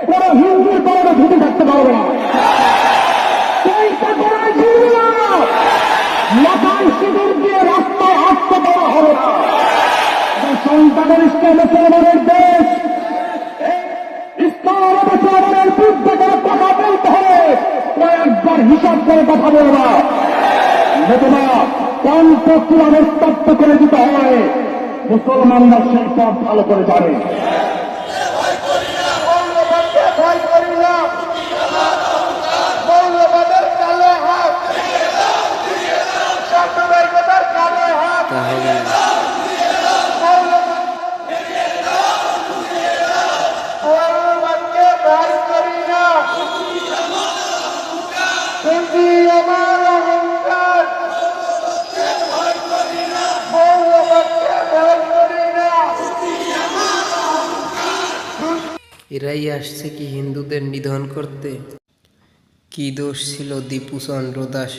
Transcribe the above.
কোন হিন্দুর কারণে ধুতে থাকতে পারবে না। মাথায় সিঁদুর দিয়ে রাস্তায় হাঁটতে দেওয়া হবে না। সংখ্যাগরিষ্ঠ মুসলমানের দেশ, ইসলাম মুসলমানের বিরুদ্ধে করে কথা বলতে হবে, কয়েকবার হিসাব করে কথা বলবা, নতুবা কণ্ঠ কিভাবে স্তব্ধ করে দিতে হয় মুসলমানরা সেই পথ ভালো করে জানে। এরাই আসছে কি হিন্দুদের নিধন করতে? কি দোষ ছিল দীপু চন্দ্র দাস?